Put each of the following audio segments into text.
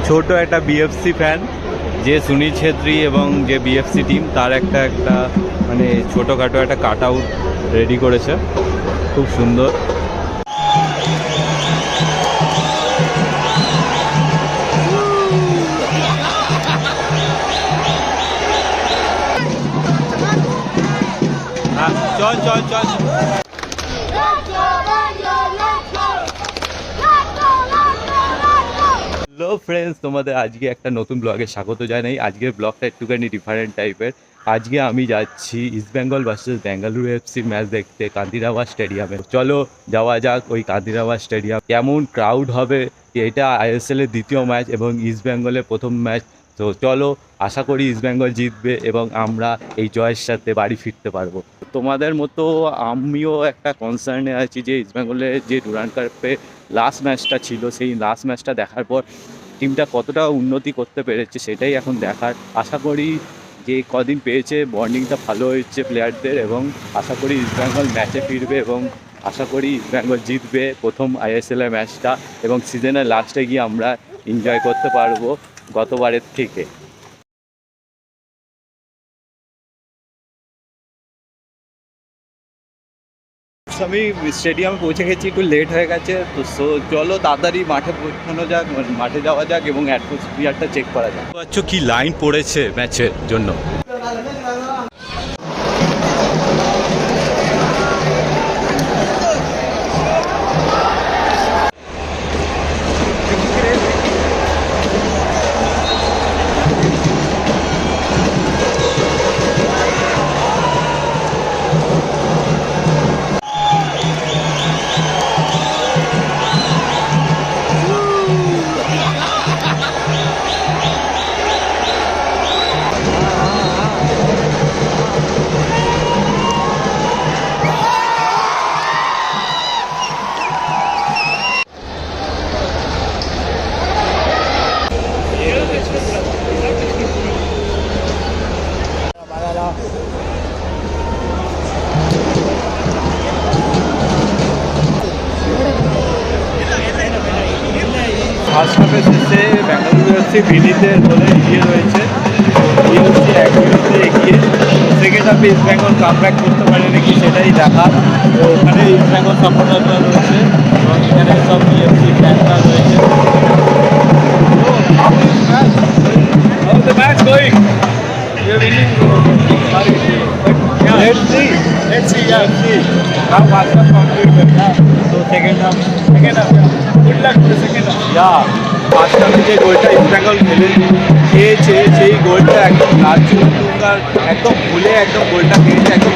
ছোট একটা BFC fan, যে সুনীল ছেত্রী এবং যে বিএফসি টিম তার একটা মানে ছোটোখাটো একটা কাট আউট রেডি করেছে, খুব সুন্দর। চল চল চল। হ্যালো ফ্রেন্ডস, তোমাদের আজকে একটা নতুন ব্লগে স্বাগত জানাই। আজকের ব্লগটা একটুখানি ডিফারেন্ট টাইপের। আজকে আমি যাচ্ছি ইস্ট বেঙ্গল ভার্সেস বেঙ্গালুরু এফসির ম্যাচ দেখতে কান্দিরাবাদ স্টেডিয়ামে। চলো যাওয়া যাক ওই কান্দিরাবাদ স্টেডিয়াম। কেমন ক্রাউড হবে, এটা আইএসএল এর দ্বিতীয় ম্যাচ এবং ইস্ট বেঙ্গলের প্রথম ম্যাচ। তো চলো, আশা করি ইস্ট বেঙ্গল জিতবে এবং আমরা এই জয়ের সাথে বাড়ি ফিরতে পারবো। তোমাদের মতো আমিও একটা কনসার্নে আছি যে ইস্ট বেঙ্গলের যে ডুরান্ড কাপে লাস্ট ম্যাচটা ছিল, সেই লাস্ট ম্যাচটা দেখার পর টিমটা কতটা উন্নতি করতে পেরেছে সেটাই এখন দেখার। আশা করি যে কদিন পেয়েছে বন্ডিংটা ভালো হয়েছে প্লেয়ারদের, এবং আশা করি ইস্ট বেঙ্গল ম্যাচে ফিরবে এবং আশা করি ইস্ট বেঙ্গল জিতবে প্রথম আইএসএলের ম্যাচটা, এবং সিজনের লাস্টে গিয়ে আমরা এনজয় করতে পারবো গতবারের থেকে। আমি স্টেডিয়ামে পৌঁছে গেছি, একটু লেট হয়ে গেছে। তো চলো তাড়াতাড়ি মাঠে পৌঁছানো যাক, মাঠে যাওয়া যাক এবং অ্যাটমসফিয়ারটা চেক করা যাক। আচ্ছা, কি লাইন পড়েছে ম্যাচের জন্য। ফার্স্ট হাফে শেষে বেঙ্গালুরু এফসি ভিডিতে গোলে এগিয়ে রয়েছে, ইএফসি 1-0 এগিয়ে। সেকেন্ড হাফে ইস্ট বেঙ্গল কামব্যাক করতে পারে নাকি সেটাই দেখার। তো ওখানে ইস্ট বেঙ্গল সাপোর্টাররা রয়েছে এবং এখানে সব ইএফসি ফ্যানরা রয়েছে। Let's see. Now first half completed. So second half. Good luck to the second half. Yeah. First হাফে যে গোলটা ইস্ট বেঙ্গল খেয়েছে, সেই গোলটা একদম নাচুঙ্গার একদম ভুলে একদম গোলটা খেয়েছে, একদম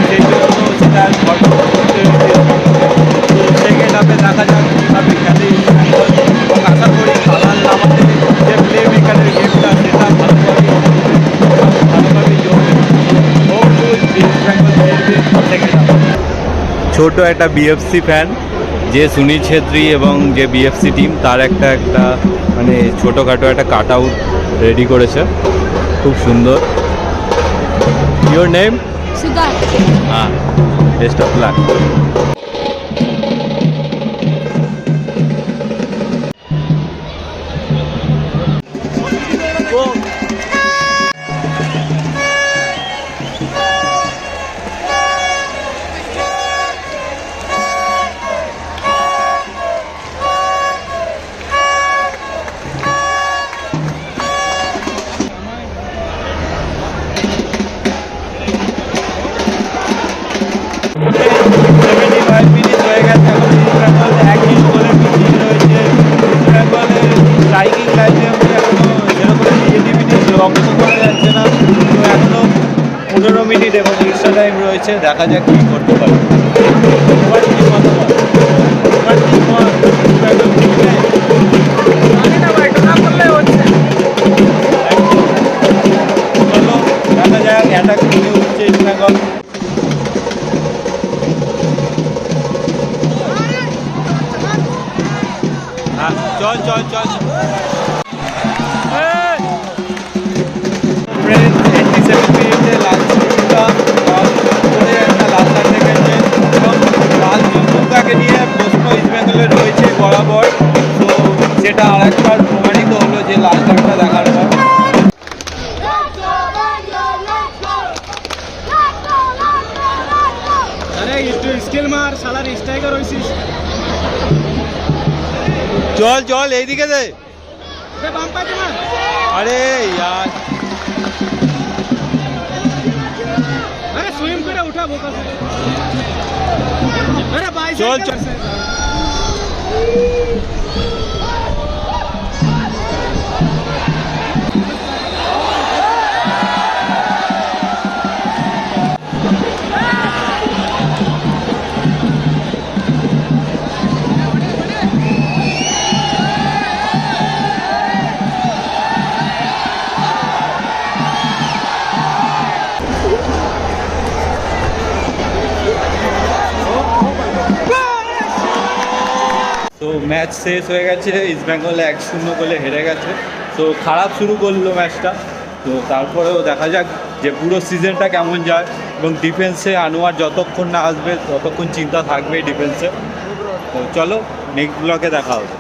সেই জন্য সেটা করতে হয়েছে। তো সেকেন্ড হাফে দেখা যাক কীভাবে খেলে ইস্ট বেঙ্গল, এবং আশা করি খেলার নামাতে যে প্লে মেকারের গেমটা সেটা ভালোভাবে ছোট একটা বিএফসি ফ্যান, যে সুনীল ছেত্রী এবং যে বিএফসি টিম তার একটা মানে ছোটোখাটো একটা কাট আউট রেডি করেছে, খুব সুন্দর। Your name? সিদ্ধার্থ। হ্যাঁ, বেস্ট অফ লাক। স্ট্রাইকিং লাইনে এখনো যেরকম ক্রিয়েটিভিটি লক্ষ্য করা যাচ্ছে না। তো এখনো 15 মিনিট এবং এক্সট্রা টাইম রয়েছে, দেখা যাক কী করতে পারে। দেখা যাক অ্যাটাক করে উঠছে ইস্ট বেঙ্গল। চল চল চল। ফ্রেন্ড 87 মিনিটে লাস্ট একটা লাস্ট আটকে গেছে এবং লাল জুমকাকে নিয়ে প্রশ্ন ইস্ট বেঙ্গলের রয়েছে বরাবর। তো সেটা আরেকবার প্রমাণিত হলো যে লাল কার্ডটা দেখার পর। अरे स्किल मार साला स्ट्राइकर হইছিস চল চল এইদিকে দে अरे बाम पाते मार আরে यार अरे स्विम करे उठा बोका से अरे भाई चल चल তো ম্যাচ শেষ হয়ে গেছে, ইস্ট বেঙ্গল 1-0 গোলে হেরে গেছে। তো খারাপ শুরু করলো ম্যাচটা, তো তারপরেও দেখা যাক যে পুরো সিজনটা কেমন যায়। এবং ডিফেন্সে আনোয়ার যতক্ষণ না আসবে ততক্ষণ চিন্তা থাকবেই ডিফেন্সে। তো চলো নেক্সট ব্লকে দেখা হবে।